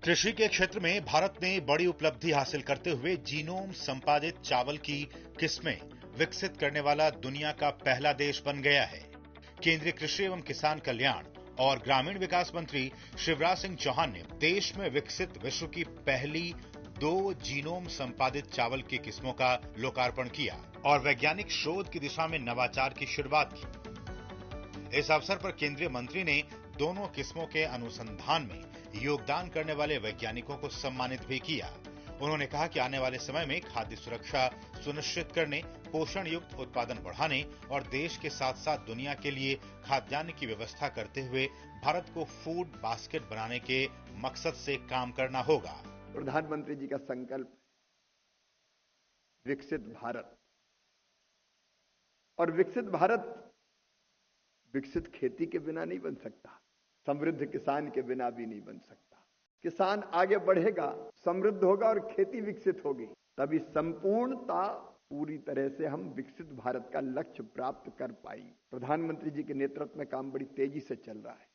कृषि के क्षेत्र में भारत ने बड़ी उपलब्धि हासिल करते हुए जीनोम संपादित चावल की किस्में विकसित करने वाला दुनिया का पहला देश बन गया है। केंद्रीय कृषि एवं किसान कल्याण और ग्रामीण विकास मंत्री शिवराज सिंह चौहान ने देश में विकसित विश्व की पहली 2 जीनोम संपादित चावल की किस्मों का लोकार्पण किया और वैज्ञानिक शोध की दिशा में नवाचार की शुरुआत की। इस अवसर पर केंद्रीय मंत्री ने दोनों किस्मों के अनुसंधान में योगदान करने वाले वैज्ञानिकों को सम्मानित भी किया। उन्होंने कहा कि आने वाले समय में खाद्य सुरक्षा सुनिश्चित करने, पोषण युक्त उत्पादन बढ़ाने और देश के साथ साथ दुनिया के लिए खाद्यान्न की व्यवस्था करते हुए भारत को फूड बास्केट बनाने के मकसद से काम करना होगा। प्रधानमंत्री जी का संकल्प विकसित भारत, और विकसित भारत विकसित खेती के बिना नहीं बन सकता, समृद्ध किसान के बिना भी नहीं बन सकता। किसान आगे बढ़ेगा, समृद्ध होगा और खेती विकसित होगी, तभी संपूर्णता पूरी तरह से हम विकसित भारत का लक्ष्य प्राप्त कर पाएंगे। प्रधानमंत्री जी के नेतृत्व में काम बड़ी तेजी से चल रहा है।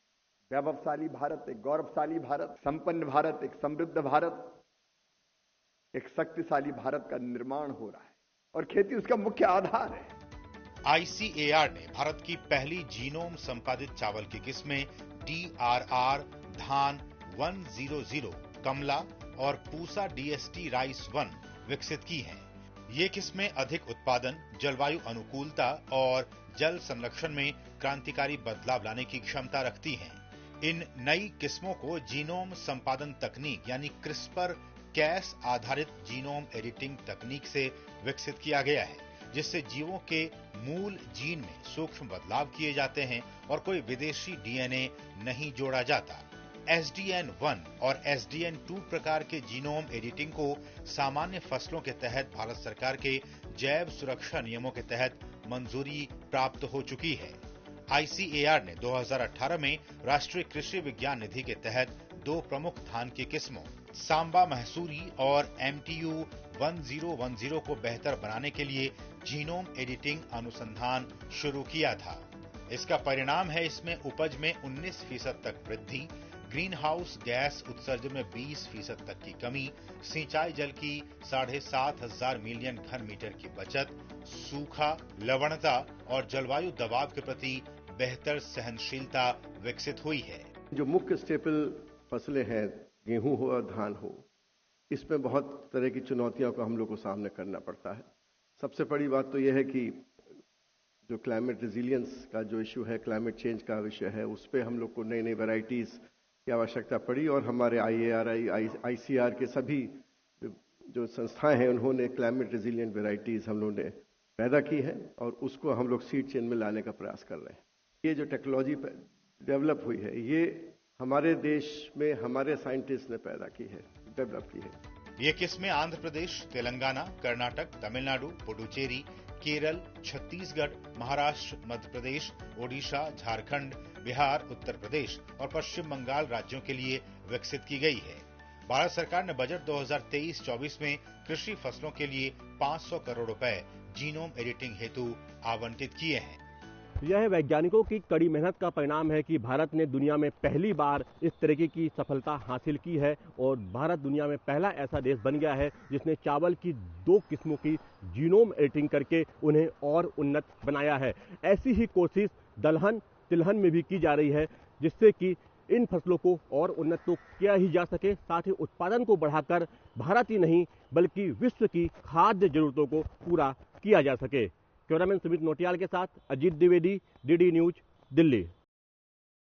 वैभवशाली भारत, एक गौरवशाली भारत, संपन्न भारत, एक समृद्ध भारत, एक शक्तिशाली भारत का निर्माण हो रहा है और खेती उसका मुख्य आधार है। ICAR ने भारत की पहली जीनोम संपादित चावल की किस्में DRR धान 100, कमला और पूसा DST राइस 1 विकसित की हैं। ये किस्में अधिक उत्पादन, जलवायु अनुकूलता और जल संरक्षण में क्रांतिकारी बदलाव लाने की क्षमता रखती हैं। इन नई किस्मों को जीनोम संपादन तकनीक यानी CRISPR-Cas आधारित जीनोम एडिटिंग तकनीक से विकसित किया गया है, जिससे जीवों के मूल जीन में सूक्ष्म बदलाव किए जाते हैं और कोई विदेशी DNA नहीं जोड़ा जाता। SDN1 और SDN2 प्रकार के जीनोम एडिटिंग को सामान्य फसलों के तहत भारत सरकार के जैव सुरक्षा नियमों के तहत मंजूरी प्राप्त हो चुकी है। ICAR ने 2018 में राष्ट्रीय कृषि विज्ञान निधि के तहत 2 प्रमुख धान की किस्मों सांबा महसूरी और MTU 1010 को बेहतर बनाने के लिए जीनोम एडिटिंग अनुसंधान शुरू किया था। इसका परिणाम है इसमें उपज में 19% तक वृद्धि, ग्रीन हाउस गैस उत्सर्जन में 20% तक की कमी, सिंचाई जल की 7,500 मिलियन घन मीटर की बचत, सूखा, लवणता और जलवायु दबाव के प्रति बेहतर सहनशीलता विकसित हुई है। जो मुख्य स्टेपल फसलें हैं, गेहूं हो और धान हो, इसमें बहुत तरह की चुनौतियों का हम लोग को सामना करना पड़ता है। सबसे बड़ी बात तो यह है कि जो क्लाइमेट रेजिलियंस का जो इशू है, क्लाइमेट चेंज का विषय है, उस पर हम लोग को नई नई वैरायटीज़ की आवश्यकता पड़ी और हमारे ICAR के सभी जो संस्थाएं हैं, उन्होंने क्लाइमेट रेजिलियंट वैरायटीज़ हम लोगों ने पैदा की है और उसको हम लोग सीड चेन में लाने का प्रयास कर रहे हैं। ये जो टेक्नोलॉजी डेवलप हुई है, ये हमारे देश में हमारे साइंटिस्ट ने पैदा की है, डेवलप की है। ये किस्में आंध्र प्रदेश, तेलंगाना, कर्नाटक, तमिलनाडु, पुडुचेरी, केरल, छत्तीसगढ़, महाराष्ट्र, मध्य प्रदेश, ओडिशा, झारखंड, बिहार, उत्तर प्रदेश और पश्चिम बंगाल राज्यों के लिए विकसित की गई है। भारत सरकार ने बजट 2023-24 में कृषि फसलों के लिए 500 करोड़ रुपए जीनोम एडिटिंग हेतु आवंटित किए हैं। यह वैज्ञानिकों की कड़ी मेहनत का परिणाम है कि भारत ने दुनिया में पहली बार इस तरीके की सफलता हासिल की है और भारत दुनिया में पहला ऐसा देश बन गया है जिसने चावल की 2 किस्मों की जीनोम एडिटिंग करके उन्हें और उन्नत बनाया है। ऐसी ही कोशिश दलहन, तिलहन में भी की जा रही है, जिससे कि इन फसलों को और उन्नत तो किया ही जा सके, साथ ही उत्पादन को बढ़ाकर भारत ही नहीं बल्कि विश्व की खाद्य जरूरतों को पूरा किया जा सके। कैमरामैन सुमित नोटियाल के साथ अजीत द्विवेदी, DD न्यूज, दिल्ली।